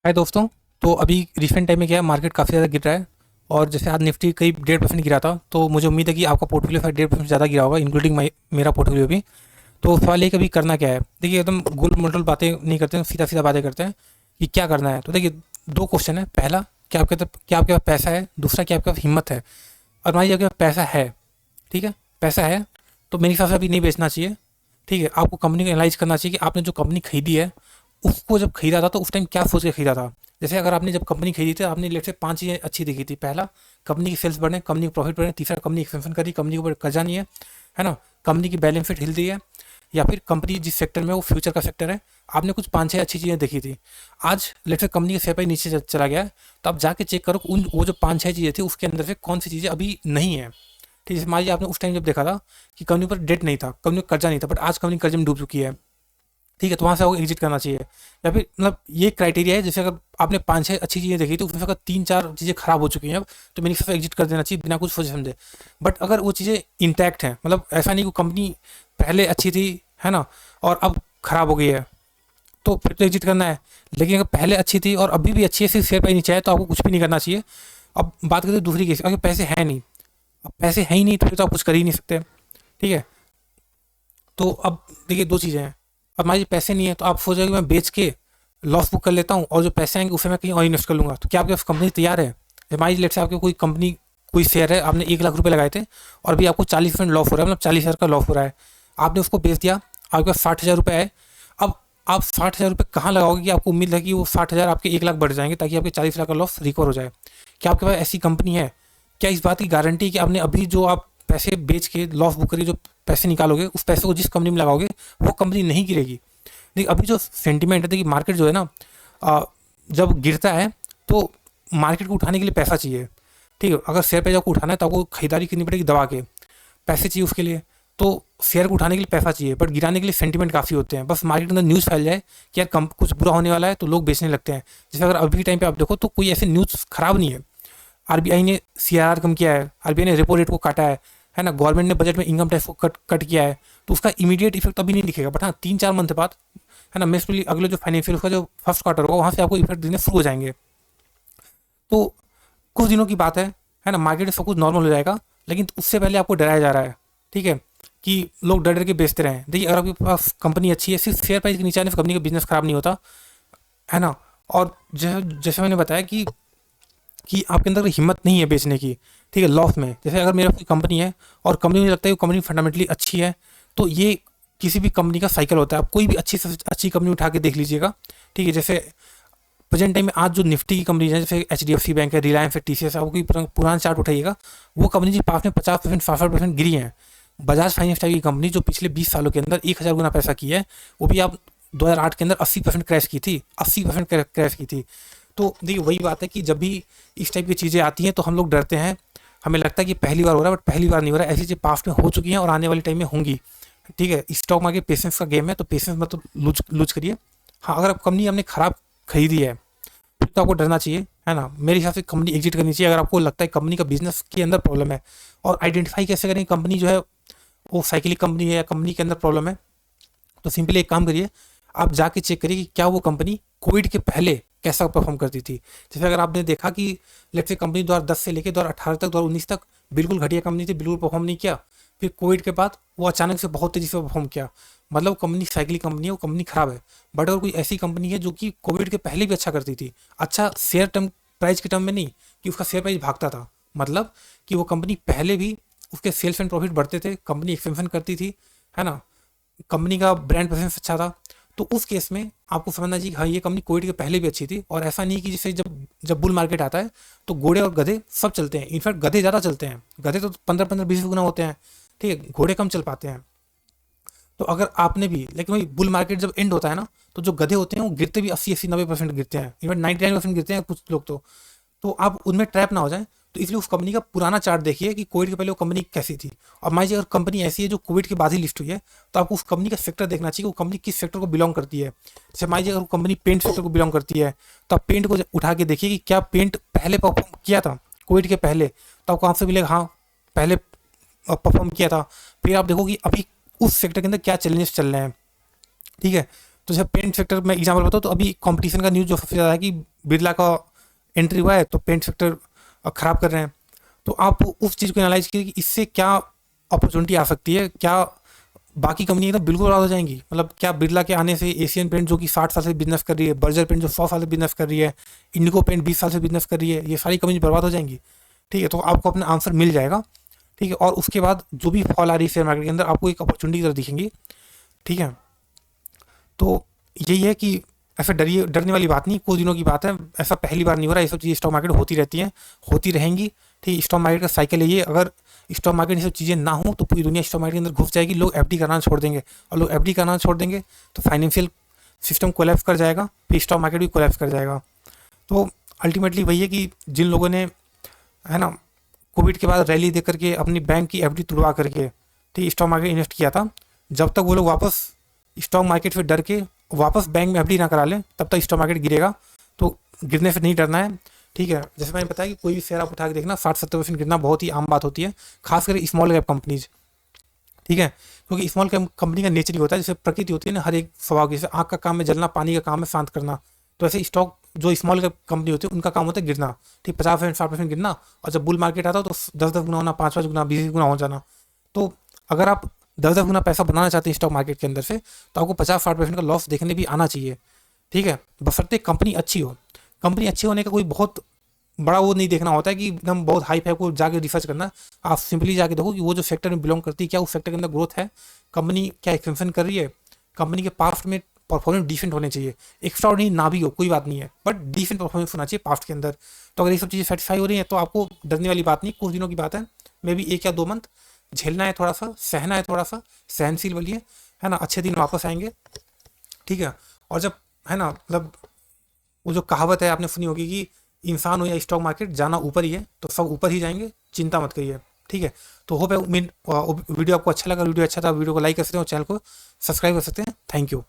हाय दोस्तों। तो अभी रिसेंट टाइम में क्या है, मार्केट काफ़ी ज़्यादा गिर रहा है। और जैसे आज निफ्टी करीब 1.5% गिरा था, तो मुझे उम्मीद है कि आपका पोर्टफोलियो शायद 1.5% ज़्यादा गिरा होगा, इंक्लूडिंग मेरा पोर्टफोलियो भी। तो सवाल ये कि अभी करना क्या है। देखिए, एकदम गोल मोटल बातें नहीं करते हैं, सीधा सीधा बातें करते हैं कि क्या करना है। तो देखिए, दो क्वेश्चन है। पहला, क्या आपके पास पैसा है। दूसरा, क्या आपके पास हिम्मत है। और मान लीजिए आपके पास पैसा है, ठीक है, पैसा है, तो मेरे हिसाब से अभी नहीं बेचना चाहिए। ठीक है, आपको कंपनी को एनालाइज करना चाहिए कि आपने जो कंपनी खरीदी है, उसको जब खरीदा था तो उस टाइम क्या सोच के खरीदा था। जैसे अगर आपने जब कंपनी खरीदी थी, आपने लेट से 5 चीज़ें अच्छी दिखी थी। पहला, कंपनी की सेल्स बढ़े, कंपनी की प्रॉफिट बढ़े। तीसरा, कंपनी एक्सपेंशन करी, कंपनी के ऊपर कर्जा नहीं है ना। कंपनी की बैलेंस शीट हिल रही है। या फिर कंपनी जिस सेक्टर में, वो फ्यूचर का सेक्टर है। आपने कुछ 5-6 अच्छी चीज़ें देखी थी। आज लेट से कंपनी का शेयर प्राइस नीचे चला गया है, तो आप जाके चेक करो उन वो जो 5-6 चीज़ें थी उसके अंदर से कौन सी चीज़ें अभी नहीं है। ठीक है, मान लीजिए आपने उस टाइम जब देखा था कि कंपनी पर डेट नहीं था, कंपनी को कर्जा नहीं था, बट आज कंपनी कर्जे में डूब चुकी है। ठीक है, तो वहाँ से आपको एग्जिट करना चाहिए। या फिर मतलब ये क्राइटेरिया है, जैसे अगर आपने 5-6 अच्छी चीज़ें देखी तो उसमें से अगर 3-4 चीज़ें खराब हो चुकी हैं अब, तो मेरे हिसाब से एग्जिट कर देना चाहिए बिना कुछ सोचे समझे। बट अगर वो चीज़ें इंटैक्ट हैं, मतलब ऐसा नहीं कि कंपनी पहले अच्छी थी, है ना, और अब खराब हो गई है, तो फिर तो एग्जिट करना है। लेकिन अगर पहले अच्छी थी और अभी भी अच्छी है, सिर्फ शेयर प्राइस नीचे है, तो आपको कुछ भी नहीं करना चाहिए। अब बात करते हैं दूसरी केस, अगर पैसे हैं नहीं। अब पैसे हैं ही नहीं, तो फिर तो आप कुछ कर ही नहीं सकते। ठीक है, तो अब देखिए, दो चीज़ें हैं। अब हमारे पैसे नहीं है, तो आप सोचोगे कि मैं बेच के लॉस बुक कर लेता हूँ और जो पैसे आएंगे उसे मैं कहीं और इन्वेस्ट कर लूँगा। तो क्या आपके पास कंपनी तैयार है। हमारी लेट से आपके कोई कंपनी, कोई शेयर है, आपने 1 लाख रुपए लगाए थे और अभी आपको 40% लॉस हो रहा है, मतलब 40,000 का लॉस हो रहा है। आपने उसको बेच दिया, आपके पास 60,000 रुपये है। अब आप 60,000 रुपये कहाँ लगाओगे कि आपको उम्मीद है कि वो 60,000 आपके 1 लाख बढ़ जाएंगे, ताकि आपके 40 लाख का लॉस रिकवर हो जाए। क्या आपके पास ऐसी कंपनी है। क्या इस बात की गारंटी है कि आपने अभी जो आप पैसे बेच के लॉस बुक करिए, जो पैसे निकालोगे, उस पैसे को जिस कंपनी में लगाओगे, वो कंपनी नहीं गिरेगी। देखिए, अभी जो सेंटिमेंट है, देखिए मार्केट जो है ना, आ, जब गिरता है तो मार्केट को उठाने के लिए पैसा चाहिए। ठीक है, अगर शेयर पे आपको उठाना है तो आपको खरीदारी करनी पड़ेगी दबा के, पैसे चाहिए उसके लिए। तो शेयर को उठाने के लिए पैसा चाहिए, बट गिराने के लिए सेंटिमेंट काफ़ी होते हैं। बस मार्केट के अंदर न्यूज़ फैल जाए कि यार कम कुछ बुरा होने वाला है, तो लोग बेचने लगते हैं। जैसे अगर अभी के टाइम पे आप देखो, तो कोई ऐसे न्यूज़ खराब नहीं है। आरबीआई ने सीआरआर कम किया है, आरबीआई ने रेपो रेट को काटा है ना, गवर्नमेंट ने बजट में इनकम टैक्स को कट कट किया है। तो उसका इमीडिएट इफेक्ट अभी नहीं दिखेगा, बट हाँ 3-4 मंथ बाद, है ना, मेस्टली अगले जो फाइनेंशियल उसका जो फर्स्ट क्वार्टर होगा, वहाँ से आपको इफेक्ट देने शुरू हो जाएंगे। तो कुछ दिनों की बात है ना, मार्केट में सब कुछ नॉर्मल हो जाएगा। लेकिन उससे पहले आपको डराया जा रहा है। ठीक है, कि लोग डर डर के बेचते रहें। देखिए, अगर आपके पास कंपनी अच्छी है, सिर्फ शेयर प्राइस के नीचे आने से कंपनी का बिजनेस खराब नहीं होता, है ना। और जैसे मैंने बताया कि आपके अंदर हिम्मत नहीं है बेचने की। ठीक है, लॉस में, जैसे अगर मेरा कोई कंपनी है और कंपनी मुझे लगता है कि कंपनी फंडामेंटली अच्छी है, तो ये किसी भी कंपनी का साइकिल होता है। आप कोई भी अच्छी से अच्छी कंपनी उठा के देख लीजिएगा। ठीक है, जैसे प्रेजेंट टाइम में आज जो निफ्टी की कंपनी है, जैसे एच बैंक है, रिलायंस है, टीसीएस है, आपको कोई पुराना चार्ट उठाइएगा, वो कंपनी जी पास में 50%, 60% गिरी है। बजाज फाइनेंस टाइप की कंपनी जो पिछले 20 सालों के अंदर 1,000 गुना पैसा की है, वो भी आप 2008 के अंदर 80% क्रैश की थी, 80% क्रैश की थी। तो देखिए, वही बात है कि जब भी इस टाइप की चीज़ें आती हैं तो हम लोग डरते हैं। हमें लगता है कि पहली बार हो रहा है, बट पहली बार नहीं हो रहा है। ऐसी चीज़ें पास्ट में हो चुकी हैं और आने वाले टाइम में होंगी। ठीक है, स्टॉक मार्केट पेशेंस का गेम है, तो पेशेंस मतलब लूज लूज करिए। हाँ, अगर आप कंपनी हमने खराब खरीदी है, फिर तो आपको डरना चाहिए, है ना। मेरे हिसाब से कंपनी एग्जिट करनी चाहिए, अगर आपको लगता है कंपनी का बिजनेस के अंदर प्रॉब्लम है। और आइडेंटिफाई कैसे करें कंपनी जो है वो साइकिलिक कंपनी है या कंपनी के अंदर प्रॉब्लम है। तो सिंपली एक काम करिए, आप जाके चेक करिए कि क्या वो कंपनी कोविड के पहले कैसा परफॉर्म करती थी। जैसे अगर आपने देखा कि लेट्स से कंपनी 2010 से लेकर 2018 तक, 2019 तक बिल्कुल घटिया कंपनी थी, बिल्कुल परफॉर्म नहीं किया। फिर कोविड के बाद वो अचानक से बहुत तेजी से परफॉर्म किया। मतलब कंपनी साइकिलिक कंपनी है, वो कंपनी खराब है। बट अगर कोई ऐसी कंपनी है जो कि कोविड के पहले भी अच्छा करती थी, अच्छा शेयर टर्म प्राइस के टर्म में नहीं, कि उसका शेयर प्राइस भागता था, मतलब कि वो कंपनी पहले भी उसके सेल्स एंड प्रॉफिट बढ़ते थे, कंपनी एक्सपेंशन करती थी, है ना, कंपनी का ब्रांड प्रेजेंस अच्छा था। तो उस केस में आपको समझना चाहिए कि हाँ, ये कंपनी कोविड के पहले भी अच्छी थी। और ऐसा नहीं कि जैसे जब जब बुल मार्केट आता है तो घोड़े और गधे सब चलते हैं। इनफैक्ट गधे ज़्यादा चलते हैं, गधे तो 15-15, 20 गुना होते हैं। ठीक है, घोड़े कम चल पाते हैं। तो अगर आपने भी, लेकिन वही बुल मार्केट जब एंड होता है ना, तो जो गधे होते हैं वो गिरते भी 80-80, 90% गिरते हैं, इवन 99% गिरते हैं कुछ लोग तो आप उनमें ट्रैप ना हो जाएं। तो इसलिए उस कंपनी का पुराना चार्ट देखिए कि कोविड के पहले वो कंपनी कैसी थी। और मान लीजिए अगर कंपनी ऐसी है जो कोविड के बाद ही लिस्ट हुई है, तो आपको उस कंपनी का सेक्टर देखना चाहिए, वो कंपनी किस सेक्टर को बिलोंग करती है। जैसे मान लीजिए अगर कंपनी पेंट सेक्टर को बिलोंग करती है, तो आप पेंट को उठा के देखिए कि क्या पेंट पहले परफॉर्म किया था कोविड के पहले, तो आपको आंसर मिलेगा हाँ, पहले परफॉर्म किया था। फिर आप देखो कि अभी उस सेक्टर के अंदर क्या चैलेंजेस चल रहे हैं। ठीक है, तो जैसे पेंट सेक्टर में एग्जाम्पल बताऊँ, तो अभी कंपटीशन का न्यूज़ जो सबसे ज़्यादा है कि बिरला का एंट्री हुआ है तो पेंट सेक्टर खराब कर रहे हैं। तो आप उस चीज़ को एनालाइज कीजिए कि इससे क्या अपॉर्चुनिटी आ सकती है, क्या बाकी कंपनी एकदम बिल्कुल बर्बाद हो जाएंगी। मतलब क्या बिरला के आने से एशियन पेंट जो कि 60 साल से बिजनेस कर रही है, बर्जर पेंट जो 100 साल से बिजनेस कर रही है, इंडिको पेंट 20 साल से बिजनेस कर रही है, ये सारी कंपनी बर्बाद हो जाएंगी? ठीक है, तो आपको अपना आंसर मिल जाएगा। ठीक है, और उसके बाद जो भी फॉल आ रही है शेयर मार्केट के अंदर, आपको एक अपॉर्चुनिटी की तरह दिखेंगी। ठीक है, तो यही है कि ऐसा डरिए, डरने वाली बात नहीं, कुछ दिनों की बात है, ऐसा पहली बार नहीं हो रहा है। ये सब चीज़ें स्टॉक मार्केट होती रहती हैं, होती रहेंगी। ठीक, स्टॉक मार्केट का साइकिल है ये। अगर स्टॉक मार्केट ये सब चीज़ें ना हो तो पूरी दुनिया स्टॉक मार्केट के अंदर घुस जाएगी, लोग एफडी करना छोड़ देंगे, और लोग एफडी करना छोड़ देंगे तो फाइनेंशियल सिस्टम कोलैप्स कर जाएगा, फिर स्टॉक मार्केट भी कोलैप्स कर जाएगा। तो अल्टीमेटली वही है कि जिन लोगों ने, है ना, कोविड के बाद रैली देकर के अपनी बैंक की एफडी तुड़वा करके ठीक स्टॉक मार्केट इन्वेस्ट किया था, जब तक वो लोग वापस स्टॉक मार्केट से डर के वापस बैंक में एफडी ना करा लें, तब तक स्टॉक मार्केट गिरेगा। तो गिरने से नहीं डरना है। ठीक है, जैसे मैंने बताया कि कोई भी शेयर आप उठा के देखना, 60-70% गिरना बहुत ही आम बात होती है, खासकर स्मॉल कैप कंपनीज। ठीक है, क्योंकि स्मॉल कैप कंपनी का नेचर ही होता है, जैसे प्रकृति होती है ना हर एक स्वभाव की, जैसे आँख का काम है जलना, पानी का काम है शांत करना। तो ऐसे स्टॉक जो स्मॉल कैप कंपनी होती है उनका काम होता है गिरना। ठीक, 50% 60% गिरना, और जब बुल मार्केट आता है तो 10-10 गुना होना, 5-5 गुना, 20-20 गुना हो जाना। तो अगर आप 10-10 गुना पैसा बनाना चाहते हैं स्टॉक मार्केट के अंदर से, तो आपको 50-60% का लॉस देखने भी आना चाहिए। ठीक है, बशर्ते कंपनी अच्छी हो। कंपनी अच्छी होने का कोई बहुत बड़ा वो नहीं देखना होता है कि एकदम बहुत हाई फाई को जाके रिसर्च करना। आप सिंपली जाके देखो कि वो जो सेक्टर में बिलोंग करती है, क्या उस सेक्टर के अंदर ग्रोथ है, कंपनी क्या एक्सपेंशन कर रही है, कंपनी के पास्ट में परफॉर्मेंस डिसेंट होने चाहिए। एक्स्ट्राऑर्डिनरी ना भी हो कोई बात नहीं है, बट डिसेंट परफॉर्मेंस होना चाहिए पास्ट के अंदर। तो अगर ये सब चीज़ें सेटिस्फाई हो रही हैं तो आपको डरने वाली बात नहीं, कुछ दिनों की बात है, मे बी 1 या 2 मंथ झेलना है, थोड़ा सा सहना है, थोड़ा सा सहनशील बनिए, है ना, अच्छे दिन वापस आएंगे। ठीक है, और जब, है ना, मतलब वो जो कहावत है आपने सुनी होगी कि इंसान हो या स्टॉक मार्केट, जाना ऊपर ही है, तो सब ऊपर ही जाएंगे, चिंता मत करिए। ठीक है, तो होप है वीडियो आपको अच्छा लगा। वीडियो अच्छा था, वीडियो को लाइक कर सकते हैं और चैनल को सब्सक्राइब कर सकते हैं। Thank you.